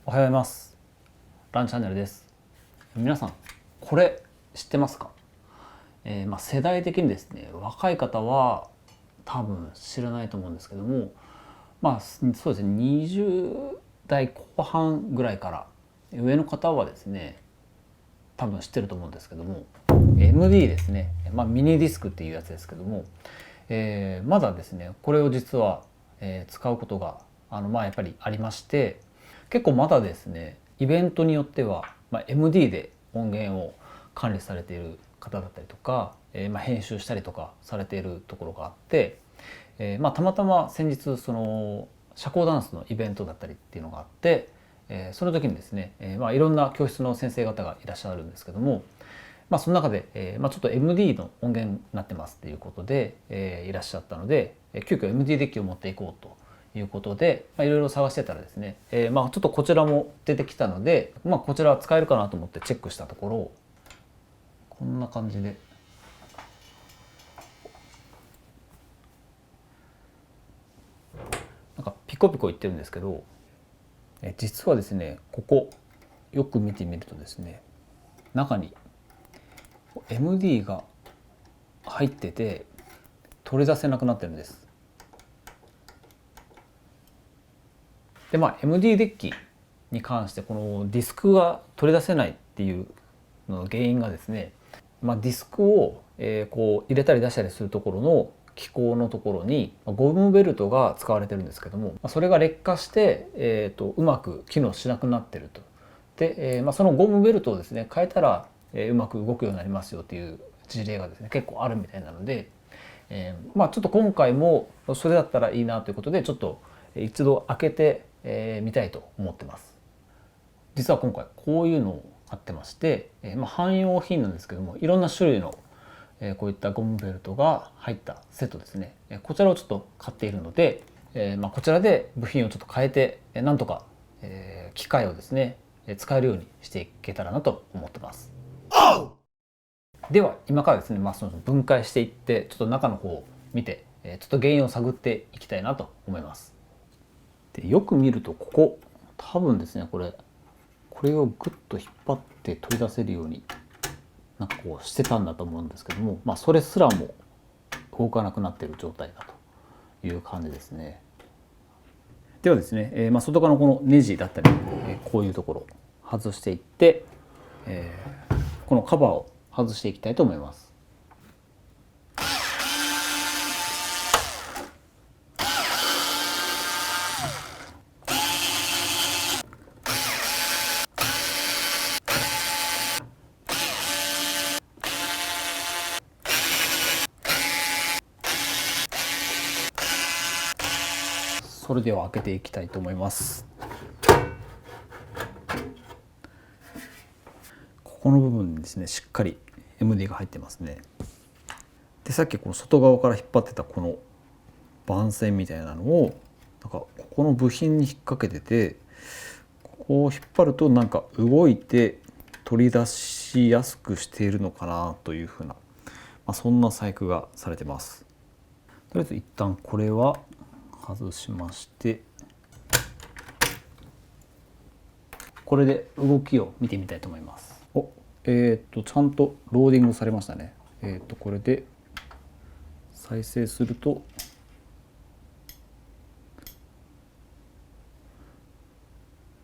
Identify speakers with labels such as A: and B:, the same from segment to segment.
A: おはようございます。ランチャンネルです。皆さんこれ知ってますか？世代的にですね、若い方は多分知らないと思うんですけども、そうですね、20代後半ぐらいから上の方はですね、多分知ってると思うんですけども、 MD ですね、ミニディスクっていうやつですけども、まだですねこれを実は、使うことがやっぱりありまして、結構まだですねイベントによっては、MD で音源を管理されている方だったりとか、編集したりとかされているところがあって、たまたま先日その社交ダンスのイベントだったりっていうのがあって、その時にですね、いろんな教室の先生方がいらっしゃるんですけども、その中で、ちょっと MD の音源になってますっていうことで、いらっしゃったので、急遽 MD デッキを持っていこうということで、いろいろ探してたらですね、ちょっとこちらも出てきたので、こちらは使えるかなと思ってチェックしたところ、こんな感じでなんかピコピコいってるんですけど、実はですねここよく見てみるとですね、中に MD が入ってて取り出せなくなってるんです。でMD デッキに関してこのディスクが取り出せないっていうの原因がですね、ディスクを、こう入れたり出したりするところの機構のところにゴムベルトが使われてるんですけども、それが劣化して、うまく機能しなくなってると。で、そのゴムベルトをですね変えたら、うまく動くようになりますよっていう事例がですね結構あるみたいなので、ちょっと今回もそれだったらいいなということでちょっと一度開けてみたいと思ってます。実は今回こういうのを買ってまして、汎用品なんですけども、いろんな種類のこういったゴムベルトが入ったセットですね、こちらをちょっと買っているので、こちらで部品をちょっと変えてなんとか機械をですね使えるようにしていけたらなと思ってます。では今からですね、その分解していってちょっと中の方を見てちょっと原因を探っていきたいなと思います。でよく見るとここ多分ですねこれをグッと引っ張って取り出せるようになんかこうしてたんだと思うんですけども、それすらも動かなくなっている状態だという感じですね。ではですね、外側のこのネジだったり、こういうところ外していって、このカバーを外していきたいと思います。それでは開けていきたいと思います。ここの部分にですねしっかり MD が入ってますね。でさっきこの外側から引っ張ってたこの番線みたいなのをなんかここの部品に引っ掛けてて、ここを引っ張るとなんか動いて取り出しやすくしているのかなというふうな、そんな細工がされてます。とりあえず一旦これは外しまして、これで動きを見てみたいと思います。ちゃんとローディングされましたね。これで再生すると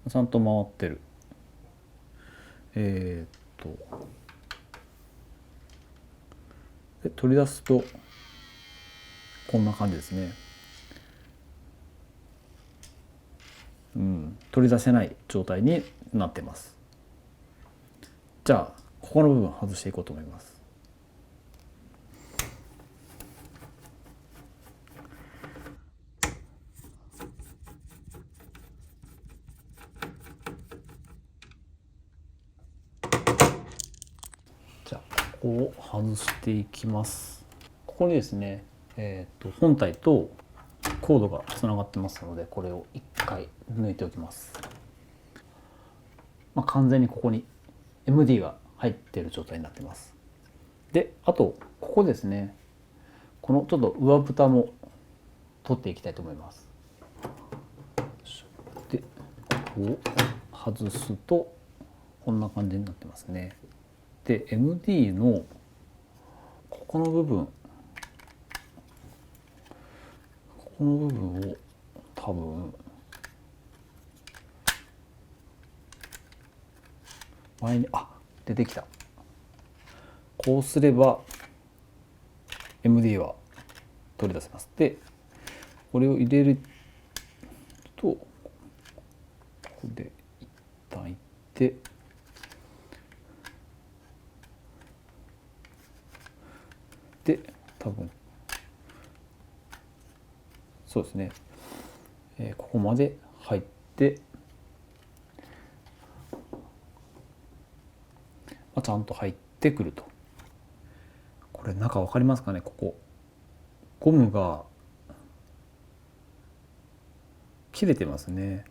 A: ちゃんと回ってる。で取り出すとこんな感じですね。取り出せない状態になってます。じゃあここの部分外していこうと思います。じゃあここを外していきます。ここにですね、本体とコードがつながってますので、これを一回抜いておきます。完全にここに MD が入っている状態になってます。であとここですね、このちょっと上蓋も取っていきたいと思います。でここを外すとこんな感じになってますね。で MD のここの部分を多分前に出てきた。こうすれば MD は取り出せます。でこれを入れるとここで一旦いってで多分そうですね、ここまで入ってちゃんと入ってくると。これ中分かりますかね。ここゴムが切れてますね。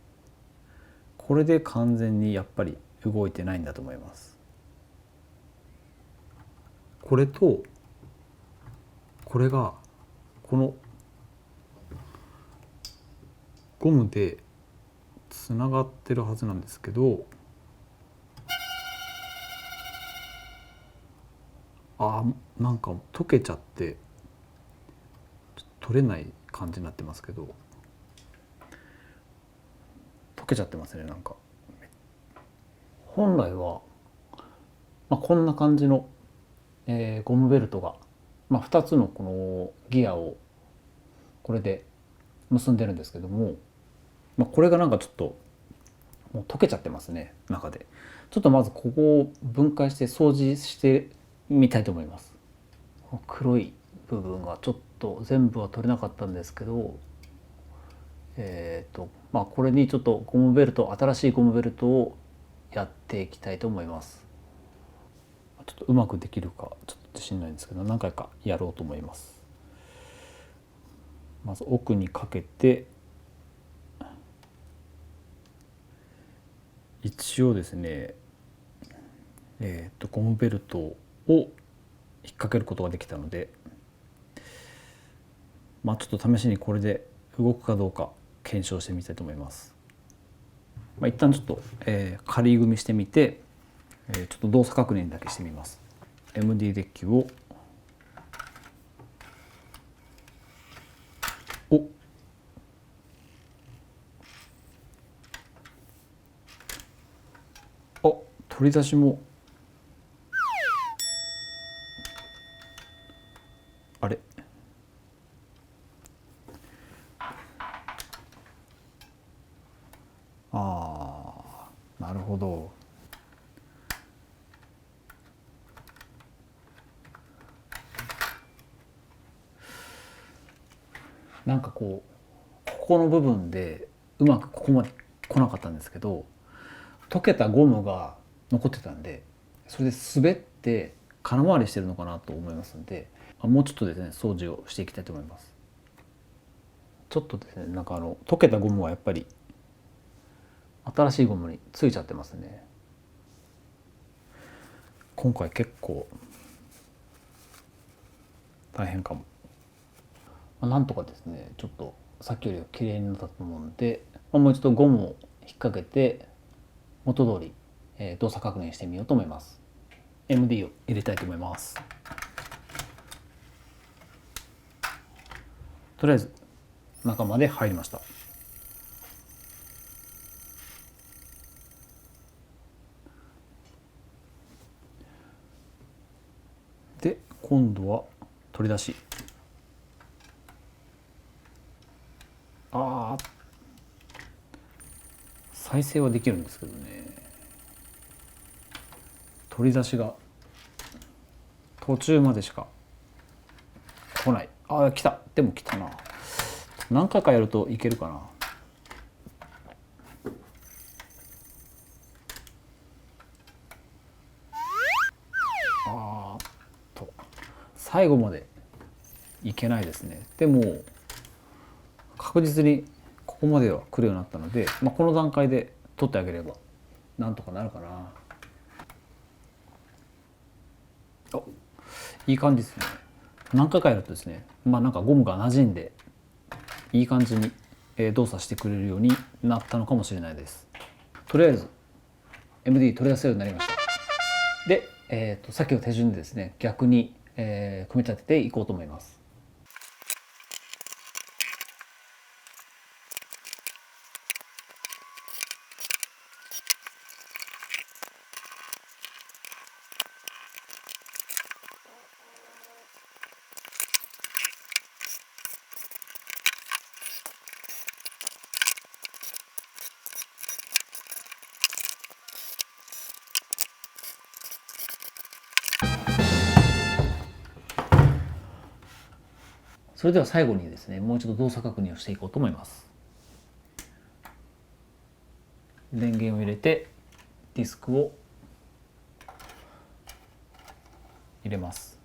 A: これで完全にやっぱり動いてないんだと思います。これとこれがこのゴムでつながってるはずなんですけど、なんか溶けちゃって取れない感じになってますけど、溶けちゃってますね。なんか本来は、こんな感じの、ゴムベルトが、2つのこのギアをこれで結んでるんですけども、これがなんかちょっともう溶けちゃってますね中で。ちょっとまずここを分解して掃除してみたいと思います。黒い部分がちょっと全部は取れなかったんですけど、これにちょっと新しいゴムベルトをやっていきたいと思います。ちょっとうまくできるかちょっと自信ないんですけど、何回かやろうと思います。まず奥にかけて一応ですね、ゴムベルトを引っ掛けることができたので、ちょっと試しにこれで動くかどうか検証してみたいと思います。一旦ちょっと、仮組みしてみて、ちょっと動作確認だけしてみます。MD デッキを取り出しもあれなるほど。なんかここの部分でうまくここまで来なかったんですけど、溶けたゴムが残ってたんで、それで滑って空回りしてるのかなと思いますので、もうちょっとですね掃除をしていきたいと思います。ちょっとですね、なんか溶けたゴムはやっぱり新しいゴムについちゃってますね。今回結構大変かも。なんとかですね、ちょっとさっきよりは綺麗になったと思うので、もう一度ゴムを引っ掛けて元通り、動作確認してみようと思います。MD を入れたいと思います。とりあえず中まで入りました。で今度は取り出し、再生はできるんですけどね、取り出しが途中までしか来ない。来た。でも来たな。何回かやるといけるかな。最後までいけないですね。でも確実にここまでは来るようになったので、この段階で取ってあげればなんとかなるかな。いい感じですね。何回かやるとですね、なんかゴムが馴染んでいい感じに動作してくれるようになったのかもしれないです。とりあえず MD 取り出せるようになりました。で、さっきの手順でですね、逆に、組み立てていこうと思います。それでは最後にですね、もう一度動作確認をしていこうと思います。電源を入れてディスクを入れます。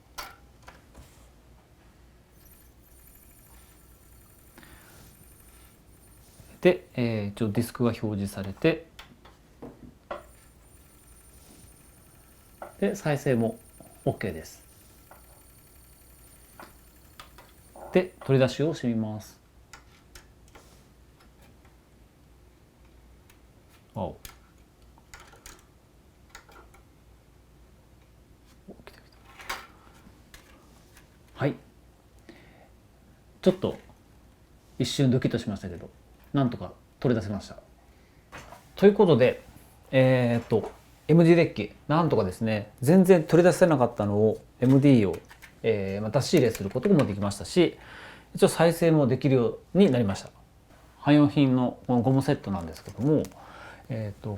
A: で、一応ディスクが表示されて、で再生も OK です。で取り出しをしてみます。はい、ちょっと一瞬ドキッとしましたけど、なんとか取り出せました。ということで、MD デッキなんとかですね、全然取り出せなかったのを MD を、出し入れすることもできましたし、一応再生もできるようになりました。汎用品のこのゴムセットなんですけども、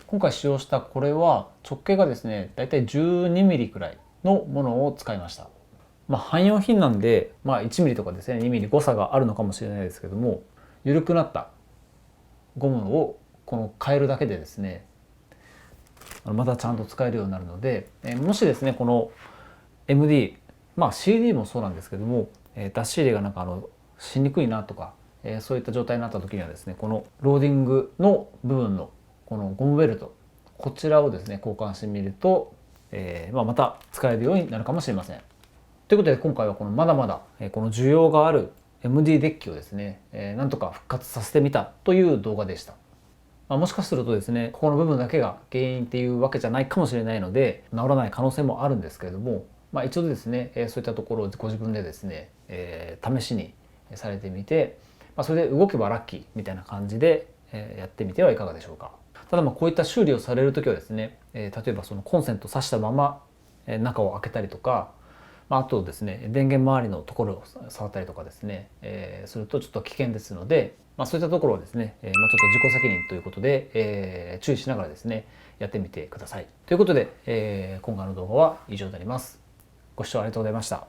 A: 今回使用したこれは直径がですね、だいたい 12mm くらいのものを使いました。汎用品なんで、1ミリとかですね、2ミリ誤差があるのかもしれないですけども、緩くなったゴムをこの変えるだけでですね、またちゃんと使えるようになるので、もしですねこの MD、CD もそうなんですけども、出し入れがしにくいなとか、そういった状態になった時にはですね、このローディングの部分のこのゴムベルト、こちらをですね交換してみると、また使えるようになるかもしれません。ということで今回はこのまだまだこの需要がある MD デッキをですね、なんとか復活させてみたという動画でした。もしかするとですね、ここの部分だけが原因っていうわけじゃないかもしれないので、治らない可能性もあるんですけれども、一度ですね、そういったところをご自分でですね、試しにされてみて、それで動けばラッキーみたいな感じでやってみてはいかがでしょうか。ただこういった修理をされる時はですね、例えばそのコンセント挿したまま中を開けたりとか、あとですね、電源周りのところを触ったりとかですね、するとちょっと危険ですので、そういったところをですね、ちょっと自己責任ということで、注意しながらですね、やってみてください。ということで、今回の動画は以上になります。ご視聴ありがとうございました。